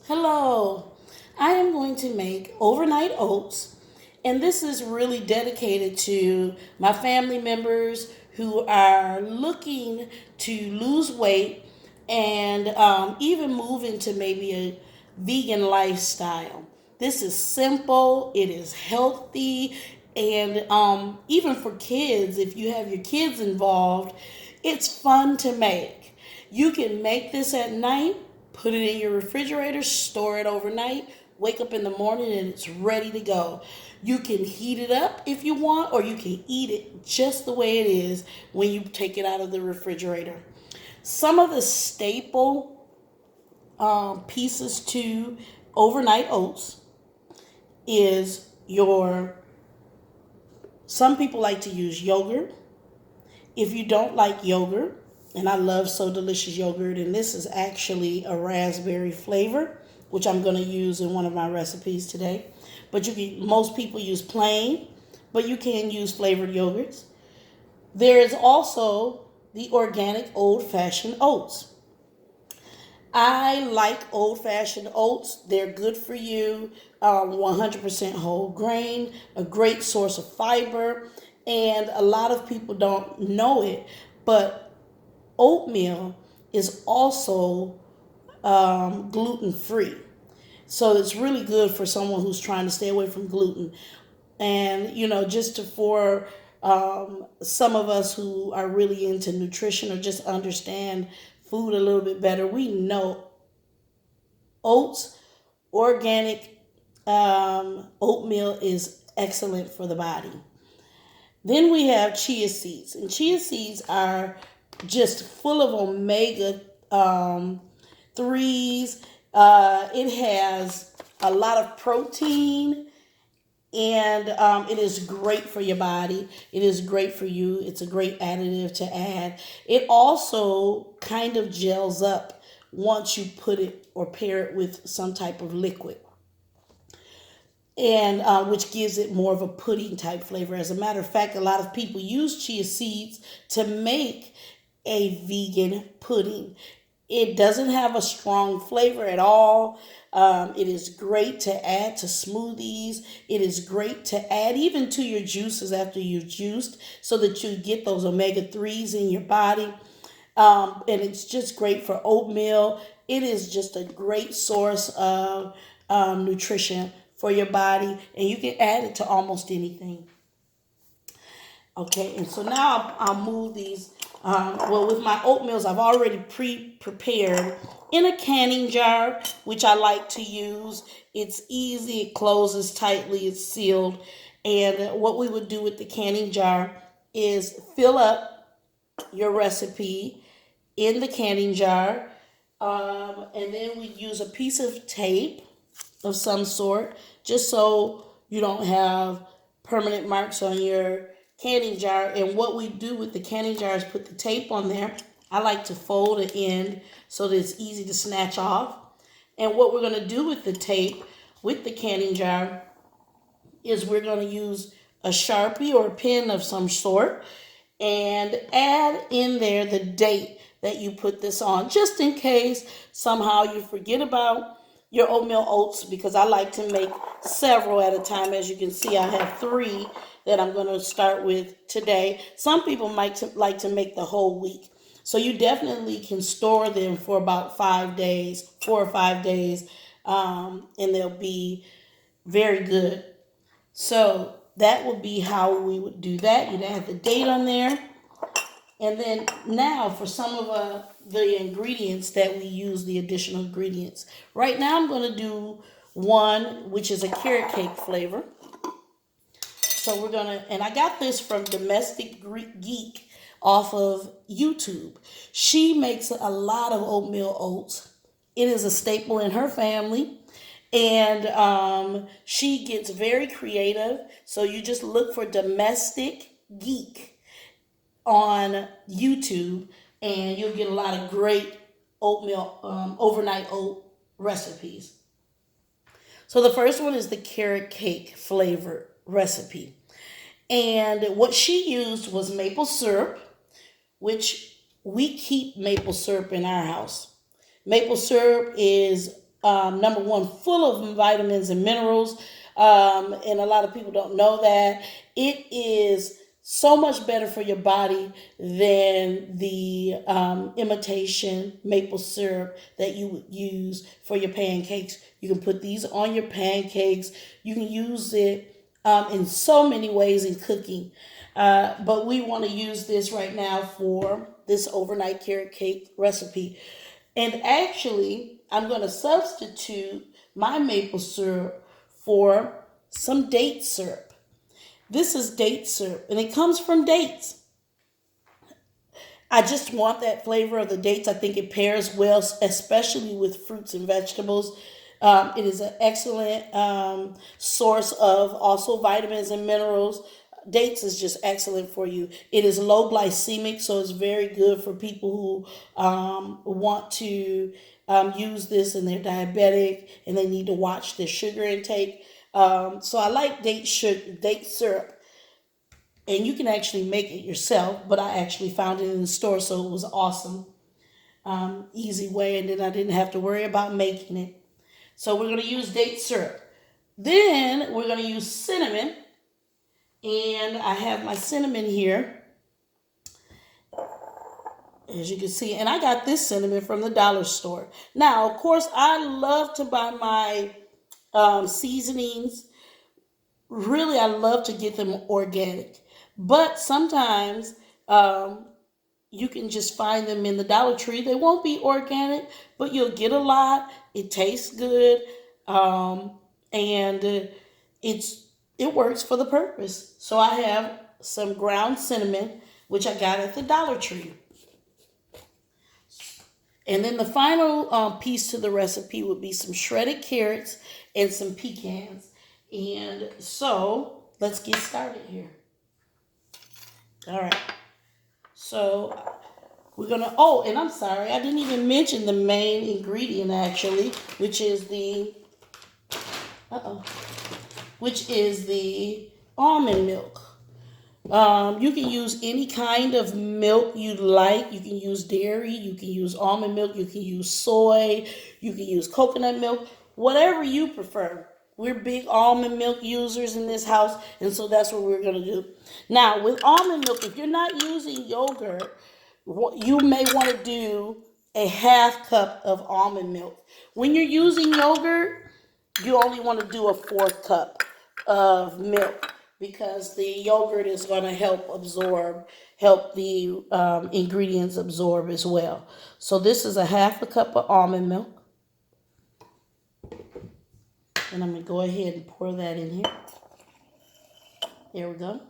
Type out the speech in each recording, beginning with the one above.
Hello, I am going to make overnight oats, and this is really dedicated to my family members who are looking to lose weight and even move into maybe a vegan lifestyle. This is simple, it is healthy, and even for kids, if you have your kids involved, it's fun to make. You can make this at night, put it in your refrigerator, store it overnight, wake up in the morning and it's ready to go. You can heat it up if you want, or you can eat it just the way it is when you take it out of the refrigerator. Some of the staple pieces to overnight oats is your, some people like to use yogurt. If you don't like yogurt, and I love So Delicious yogurt, and this is actually a raspberry flavor, which I'm going to use in one of my recipes today. But most people use plain, but you can use flavored yogurts. There is also the organic old-fashioned oats. I like old-fashioned oats. They're good for you. 100% whole grain, a great source of fiber, and a lot of people don't know it, but oatmeal is also gluten free. So it's really good for someone who's trying to stay away from gluten. And, for some of us who are really into nutrition or just understand food a little bit better, we know oats, organic oatmeal is excellent for the body. Then we have chia seeds, and chia seeds are just full of omega threes. It has a lot of protein, and it is great for your body. It is great for you. It's a great additive to add. It also kind of gels up once you put it or pair it with some type of liquid, and which gives it more of a pudding type flavor. As a matter of fact, a lot of people use chia seeds to make a vegan pudding. It doesn't have a strong flavor at all. It is great to add to smoothies. It is great to add even to your juices after you've juiced, so that you get those omega 3s in your body. And it's just great for oatmeal. It is just a great source of nutrition for your body, and you can add it to almost anything. Okay, and so now I'll move these. With my oatmeals, I've already prepared in a canning jar, which I like to use. It's easy, it closes tightly, it's sealed. And what we would do with the canning jar is fill up your recipe in the canning jar, and then we use a piece of tape of some sort, just so you don't have permanent marks on your canning jar. And what we do with the canning jar is put the tape on there. I like to fold the end so that it's easy to snatch off. And what we're going to do with the tape, with the canning jar, is we're going to use a Sharpie or a pen of some sort and add in there the date that you put this on, just in case somehow you forget about your oatmeal oats, because I like to make several at a time. As you can see, I have 3 that I'm going to start with today. Some people might like to make the whole week. So you definitely can store them for about 5 days, 4 or 5 days, and they'll be very good. So that would be how we would do that. You'd add the date on there. And then now for some of the ingredients that we use, the additional ingredients. Right now I'm going to do one, which is a carrot cake flavor. So we're going to, and I got this from Domestic Geek off of YouTube. She makes a lot of oatmeal oats. It is a staple in her family. And she gets very creative. So you just look for Domestic Geek on YouTube, and you'll get a lot of great oatmeal, overnight oat recipes. So the first one is the carrot cake flavor recipe. And what she used was maple syrup, which we keep maple syrup in our house. Maple syrup is number one, full of vitamins and minerals. And a lot of people don't know that. It is so much better for your body than the imitation maple syrup that you would use for your pancakes. You can put these on your pancakes. You can use it in so many ways in cooking. But we want to use this right now for this overnight carrot cake recipe. And actually, I'm going to substitute my maple syrup for some date syrup. This is date syrup, and it comes from dates. I just want that flavor of the dates. I think it pairs well, especially with fruits and vegetables. It is an excellent source of also vitamins and minerals. Dates is just excellent for you. It is low glycemic, so it's very good for people who want to use this and they're diabetic and they need to watch their sugar intake. So I like date syrup, and you can actually make it yourself, but I actually found it in the store, so it was awesome. Easy way, and then I didn't have to worry about making it. So we're going to use date syrup. Then we're going to use cinnamon, and I have my cinnamon here, as you can see, and I got this cinnamon from the dollar store. Now, of course, I love to buy my seasonings. Really, I love to get them organic, but sometimes you can just find them in the Dollar Tree. They won't be organic, but you'll get a lot. It tastes good, and it works for the purpose. So I have some ground cinnamon, which I got at the Dollar Tree. And then the final piece to the recipe would be some shredded carrots and some pecans. And so let's get started here. All right. So we're gonna. Oh, and I'm sorry, I didn't even mention the main ingredient actually, which is the almond milk. You can use any kind of milk you like. You can use dairy, you can use almond milk, you can use soy, you can use coconut milk, whatever you prefer. We're big almond milk users in this house, and so that's what we're going to do. Now, with almond milk, if you're not using yogurt, you may want to do a half cup of almond milk. When you're using yogurt, you only want to do a fourth cup of milk, because the yogurt is going to help the ingredients absorb as well. So this is a half a cup of almond milk. And I'm going to go ahead and pour that in here. There we go.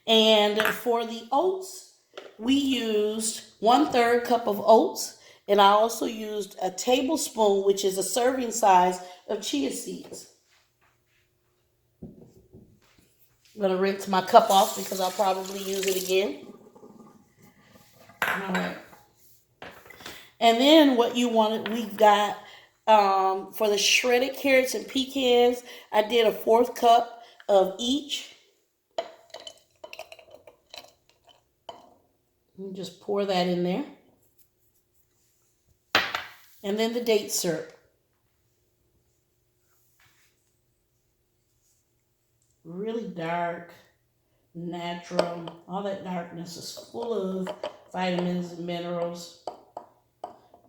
And for the oats, we used 1/3 cup of oats. And I also used a tablespoon, which is a serving size, of chia seeds. I'm going to rinse my cup off because I'll probably use it again. All right. And then what you wanted, we've got for the shredded carrots and pecans, I did a 1/4 cup of each. And just pour that in there. And then the date syrup. Really dark, natural. All that darkness is full of vitamins and minerals.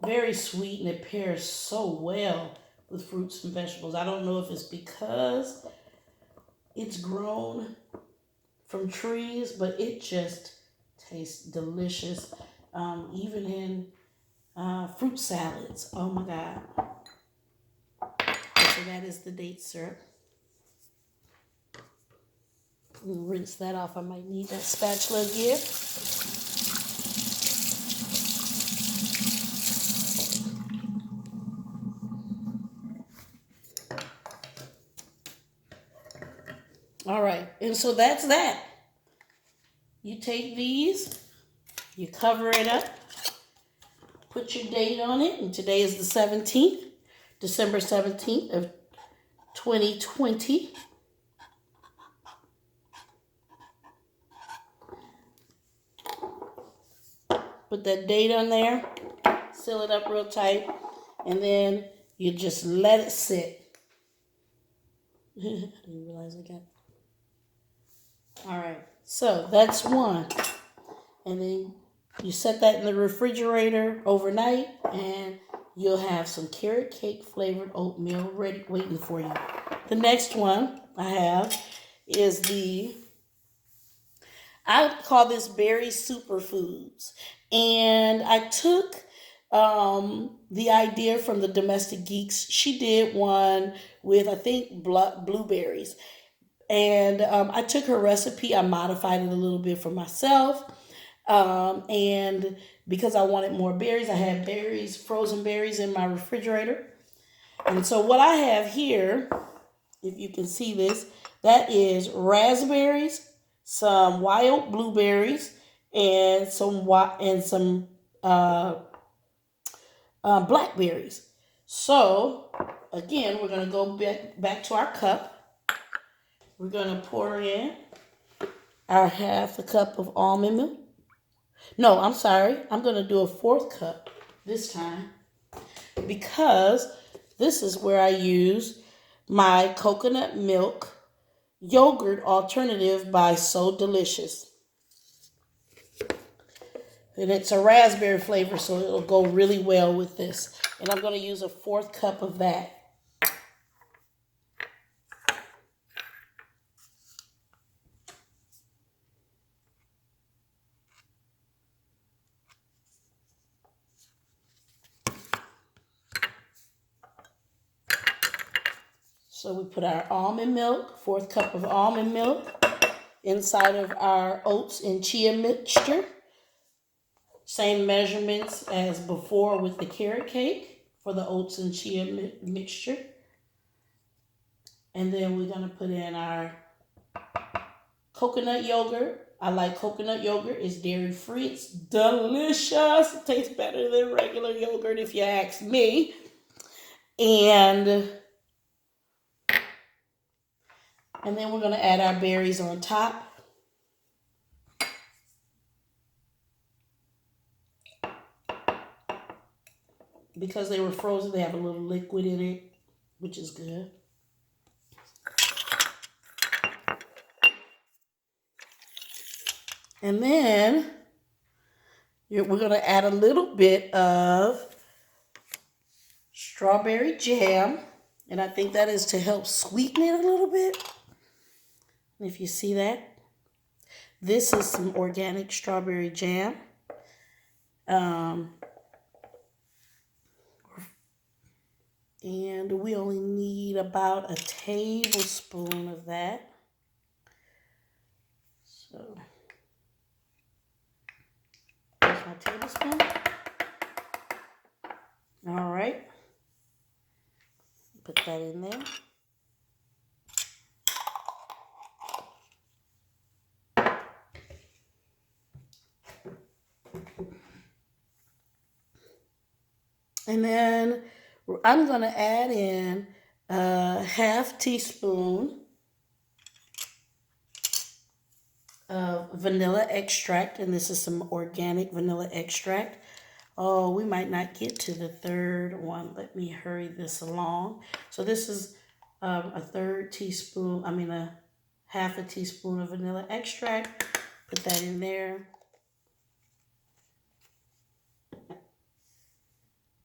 Very sweet, and it pairs so well with fruits and vegetables. I don't know if it's because it's grown from trees, but it just tastes delicious. Even in fruit salads. Oh my God. So that is the date syrup. Rinse that off. I might need that spatula again. All right, and so that's that. You take these, you cover it up, put your date on it, and today is the 17th, December 17th of 2020. Put that date on there, seal it up real tight, and then You just let it sit. I didn't realize I got. All right, so that's one. And then you set that in the refrigerator overnight, and you'll have some carrot cake flavored oatmeal ready, waiting for you. The next one I have is I call this berry superfoods. And I took the idea from the Domestic Geeks. She did one with, I think, blueberries. And I took her recipe, I modified it a little bit for myself. And because I wanted more berries, I had berries, frozen berries in my refrigerator. And so what I have here, if you can see this, that is raspberries, some wild blueberries, and some blackberries. So again, we're gonna go back to our cup. We're gonna pour in our half a cup of almond milk. No, I'm sorry. I'm gonna do a fourth cup this time because this is where I use my coconut milk yogurt alternative by So Delicious. And it's a raspberry flavor, so it'll go really well with this. And I'm going to use a fourth cup of that. So we put our almond milk, fourth cup of almond milk, inside of our oats and chia mixture. Same measurements as before with the carrot cake for the oats and chia mixture. And then we're going to put in our coconut yogurt. I like coconut yogurt. It's dairy free. It's delicious. It tastes better than regular yogurt if you ask me. And then we're going to add our berries on top. Because they were frozen, they have a little liquid in it, which is good. And then we're going to add a little bit of strawberry jam. And I think that is to help sweeten it a little bit. If you see that. This is some organic strawberry jam. And we only need about a tablespoon of that. So, there's my tablespoon. All right. Put that in there. And then I'm going to add in a half teaspoon of vanilla extract. And this is some organic vanilla extract. Oh, we might not get to the third one. Let me hurry this along. So this is a half a teaspoon of vanilla extract. Put that in there.